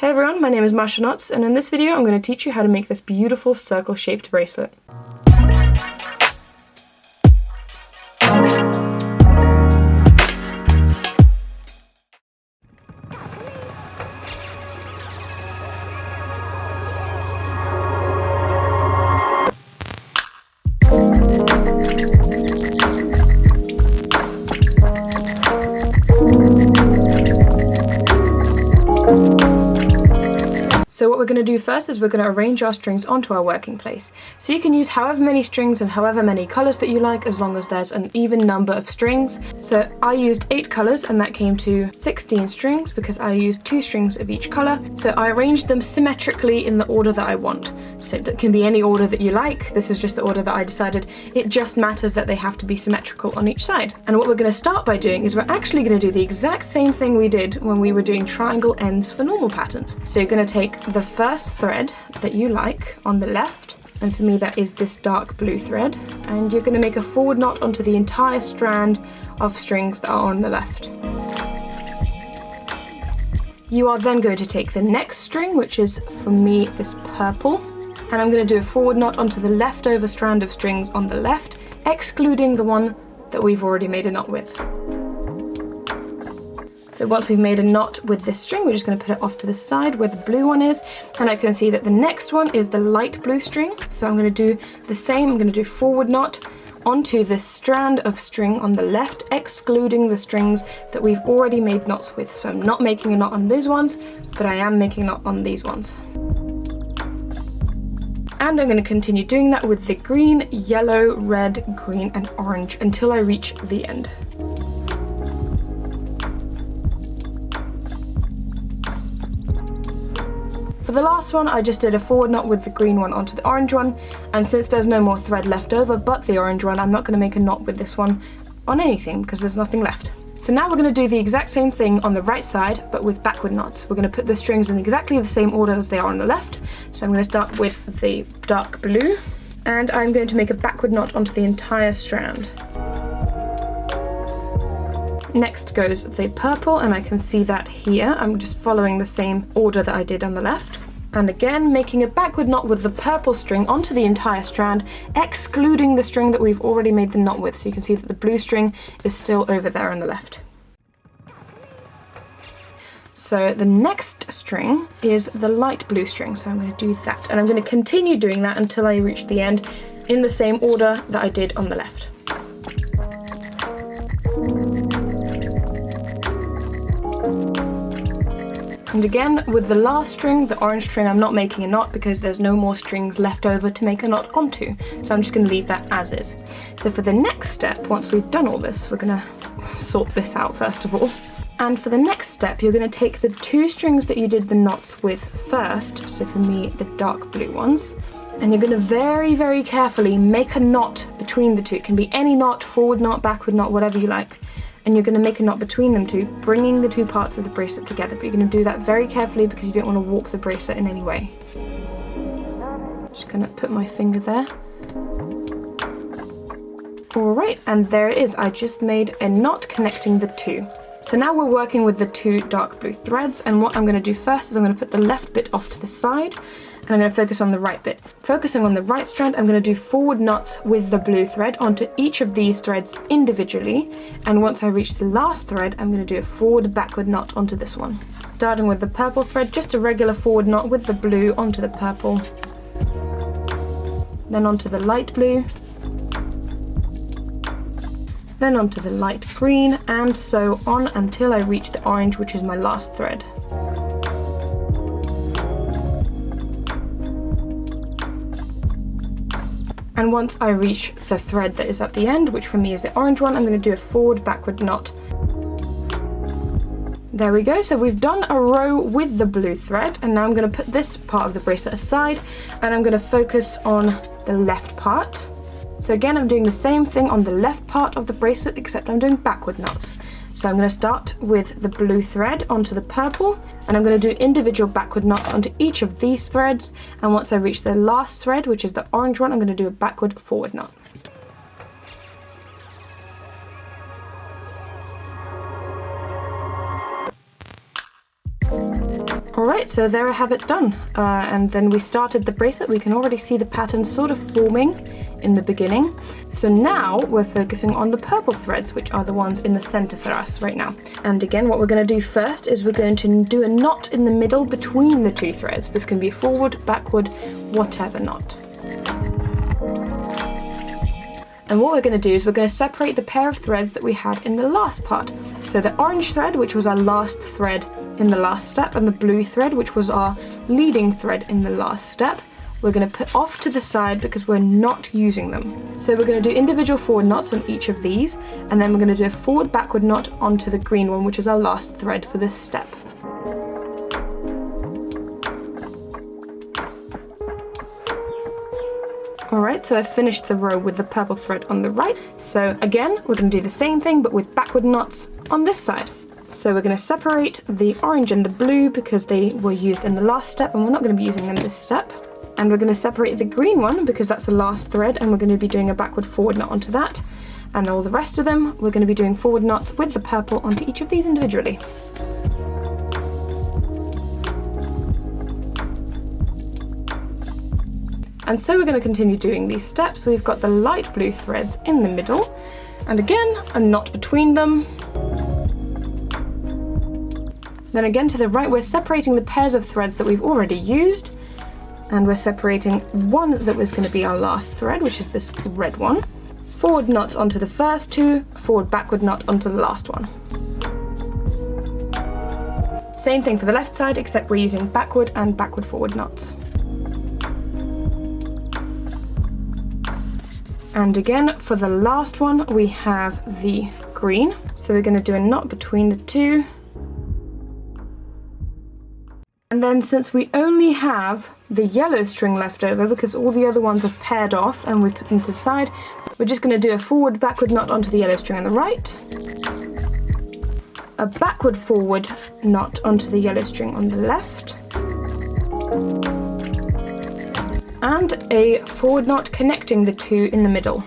Hey everyone, my name is Masha, and in this video I'm going to teach you how to make this beautiful circle-shaped bracelet. So what we're going to do first is we're going to arrange our strings onto our working place. So you can use however many strings and however many colours that you like, as long as there's an even number of strings. So I used 8 colours and that came to 16 strings because I used 2 strings of each colour. So I arranged them symmetrically in the order that I want. So it can be any order that you like. This is just the order that I decided. It just matters that they have to be symmetrical on each side. And what we're going to start by doing is we're actually going to do the exact same thing we did when we were doing triangle ends for normal patterns. So you're going to take the first thread that you like on the left, and for me that is this dark blue thread, and you're going to make a forward knot onto the entire strand of strings that are on the left. You are then going to take the next string, which is for me this purple, and I'm going to do a forward knot onto the leftover strand of strings on the left, excluding the one that we've already made a knot with. So once we've made a knot with this string, we're just going to put it off to the side where the blue one is, and I can see that the next one is the light blue string. So I'm going to do the same. I'm going to do forward knot onto this strand of string on the left, excluding the strings that we've already made knots with. So I'm not making a knot on these ones, but I am making a knot on these ones. And I'm going to continue doing that with the green, yellow, red, green and orange until I reach the end. For the last one, I just did a forward knot with the green one onto the orange one, and since there's no more thread left over but the orange one, I'm not going to make a knot with this one on anything because there's nothing left. So now we're going to do the exact same thing on the right side but with backward knots. We're going to put the strings in exactly the same order as they are on the left. So I'm going to start with the dark blue, and I'm going to make a backward knot onto the entire strand. Next goes the purple, and I can see that here. I'm just following the same order that I did on the left. And again, making a backward knot with the purple string onto the entire strand, excluding the string that we've already made the knot with. So you can see that the blue string is still over there on the left. So the next string is the light blue string. So I'm going to do that. And I'm going to continue doing that until I reach the end in the same order that I did on the left. And again, with the last string, the orange string, I'm not making a knot because there's no more strings left over to make a knot onto. So I'm just going to leave that as is. So for the next step, once we've done all this, we're going to sort this out first of all. And for the next step, you're going to take the 2 strings that you did the knots with first, so for me, the dark blue ones, and you're going to very, very carefully make a knot between the 2. It can be any knot, forward knot, backward knot, whatever you like. And you're going to make a knot between them 2, bringing the 2 parts of the bracelet together. But you're going to do that very carefully because you don't want to warp the bracelet in any way. Just going to put my finger there. Alright, and there it is. I just made a knot connecting the 2. So now we're working with the 2 dark blue threads, and what I'm going to do first is I'm going to put the left bit off to the side, and I'm going to focus on the right bit. Focusing on the right strand, I'm going to do forward knots with the blue thread onto each of these threads individually, and once I reach the last thread, I'm going to do a forward backward knot onto this one. Starting with the purple thread, just a regular forward knot with the blue onto the purple, then onto the light blue, then onto the light green, and so on until I reach the orange, which is my last thread. And once I reach the thread that is at the end, which for me is the orange one, I'm going to do a forward backward knot. There we go. So we've done a row with the blue thread, and now I'm going to put this part of the bracelet aside, and I'm going to focus on the left part. So again, I'm doing the same thing on the left part of the bracelet, except I'm doing backward knots. So I'm going to start with the blue thread onto the purple, and I'm going to do individual backward knots onto each of these threads, and once I reach the last thread, which is the orange one, I'm going to do a backward forward knot. Alright, so there I have it done. And then we started the bracelet. We can already see the pattern sort of forming in the beginning. So now we're focusing on the purple threads, which are the ones in the center for us right now. And again, what we're going to do first is we're going to do a knot in the middle between the two threads. This can be forward, backward, whatever knot. And what we're going to do is we're going to separate the pair of threads that we had in the last part. So the orange thread, which was our last thread in the last step, and the blue thread, which was our leading thread in the last step, we're going to put off to the side because we're not using them. So we're going to do individual forward knots on each of these, and then we're going to do a forward backward knot onto the green one, which is our last thread for this step. Alright, so I've finished the row with the purple thread on the right. So again, we're going to do the same thing but with backward knots on this side. So we're going to separate the orange and the blue because they were used in the last step and we're not going to be using them this step. And we're going to separate the green one because that's the last thread and we're going to be doing a backward forward knot onto that. And all the rest of them, we're going to be doing forward knots with the purple onto each of these individually. And so we're going to continue doing these steps. We've got the light blue threads in the middle, and again, a knot between them. Then again to the right, we're separating the pairs of threads that we've already used, and we're separating one that was going to be our last thread, which is this red one. Forward knots onto the first two, forward backward knot onto the last one. Same thing for the left side, except we're using backward and backward forward knots. And again, for the last one, we have the green. So we're going to do a knot between the two. And then since we only have the yellow string left over, because all the other ones are paired off and we put them to the side, we're just going to do a forward backward knot onto the yellow string on the right. A backward forward knot onto the yellow string on the left. And a forward knot connecting the two in the middle.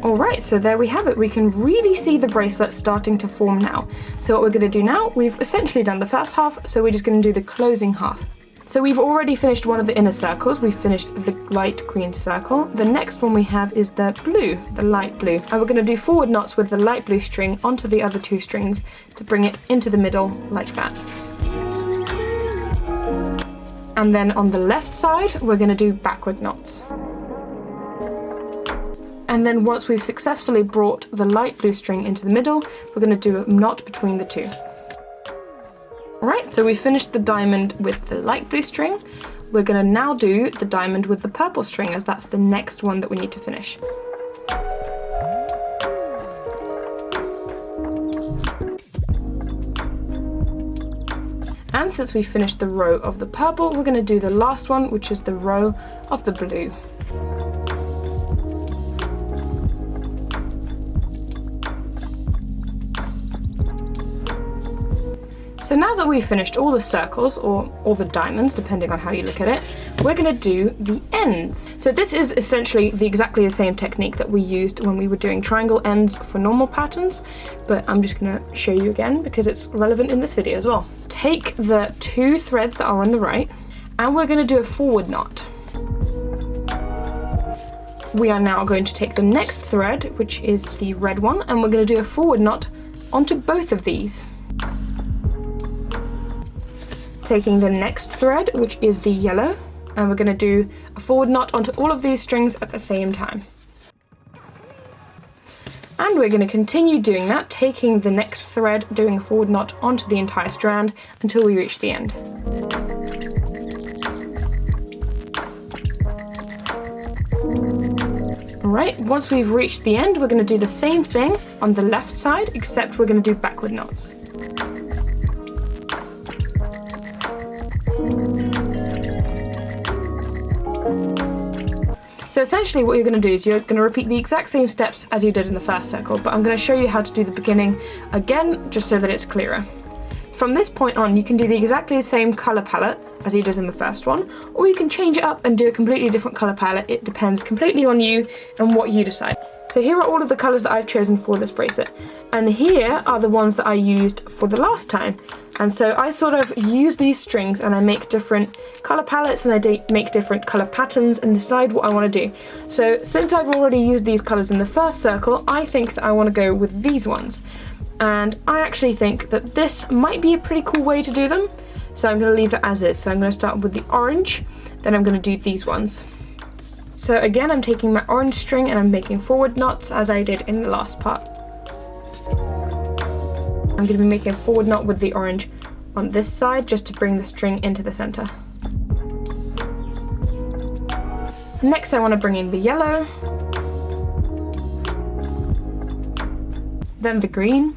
Alright, so there we have it. We can really see the bracelet starting to form now. So what we're going to do now, we've essentially done the first half, so we're just going to do the closing half. So we've already finished one of the inner circles. We've finished the light green circle. The next one we have is the blue, the light blue. And we're going to do forward knots with the light blue string onto the other two strings to bring it into the middle like that. And then on the left side, we're going to do backward knots. And then once we've successfully brought the light blue string into the middle, we're going to do a knot between the two. Alright, so we finished the diamond with the light blue string. We're going to now do the diamond with the purple string, as that's the next one that we need to finish. And since we finished the row of the purple, we're going to do the last one, which is the row of the blue. So now that we've finished all the circles, or all the diamonds, depending on how you look at it, we're going to do the ends. So this is essentially exactly the same technique that we used when we were doing triangle ends for normal patterns, but I'm just going to show you again because it's relevant in this video as well. Take the two threads that are on the right, and we're going to do a forward knot. We are now going to take the next thread, which is the red one, and we're going to do a forward knot onto both of these. Taking the next thread, which is the yellow, and we're going to do a forward knot onto all of these strings at the same time. And we're going to continue doing that, taking the next thread, doing a forward knot onto the entire strand until we reach the end. Alright, once we've reached the end, we're going to do the same thing on the left side, except we're going to do backward knots. So essentially what you're going to do is you're going to repeat the exact same steps as you did in the first circle, but I'm going to show you how to do the beginning again, just so that it's clearer. From this point on, you can do the exactly the same colour palette as you did in the first one, or you can change it up and do a completely different colour palette. It depends completely on you and what you decide. So here are all of the colours that I've chosen for this bracelet, and here are the ones that I used for the last time. And so I sort of use these strings and I make different colour palettes and I make different colour patterns and decide what I want to do. So since I've already used these colours in the first circle, I think that I want to go with these ones. And I actually think that this might be a pretty cool way to do them. So I'm going to leave it as is. So I'm going to start with the orange, then I'm going to do these ones. So again, I'm taking my orange string and I'm making forward knots as I did in the last part. I'm going to be making a forward knot with the orange on this side just to bring the string into the center. Next, I want to bring in the yellow, then the green,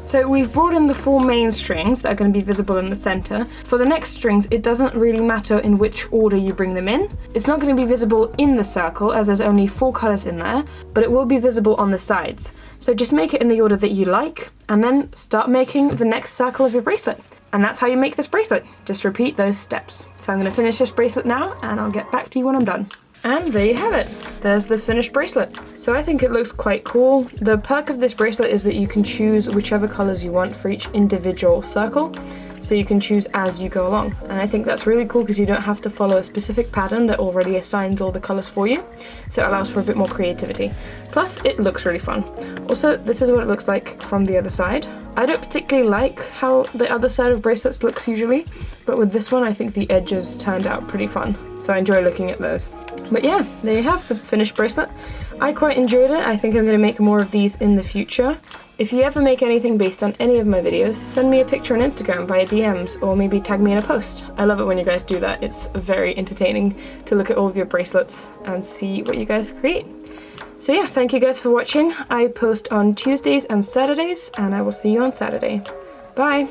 so we've brought in the 4 main strings that are going to be visible in the center. For the next strings, it doesn't really matter in which order you bring them in. It's not going to be visible in the circle as there's only 4 colors in there, but it will be visible on the sides. So just make it in the order that you like, and then start making the next circle of your bracelet. And that's how you make this bracelet. Just repeat those steps. So I'm going to finish this bracelet now, and I'll get back to you when I'm done. And there you have it. There's the finished bracelet. So I think it looks quite cool. The perk of this bracelet is that you can choose whichever colors you want for each individual circle. So you can choose as you go along. And I think that's really cool because you don't have to follow a specific pattern that already assigns all the colors for you. So it allows for a bit more creativity. Plus, it looks really fun. Also, this is what it looks like from the other side. I don't particularly like how the other side of bracelets looks usually, but with this one I think the edges turned out pretty fun. So I enjoy looking at those. But yeah, there you have the finished bracelet. I quite enjoyed it. I think I'm going to make more of these in the future. If you ever make anything based on any of my videos, send me a picture on Instagram via DMs or maybe tag me in a post. I love it when you guys do that. It's very entertaining to look at all of your bracelets and see what you guys create. So yeah, thank you guys for watching. I post on Tuesdays and Saturdays, and I will see you on Saturday. Bye!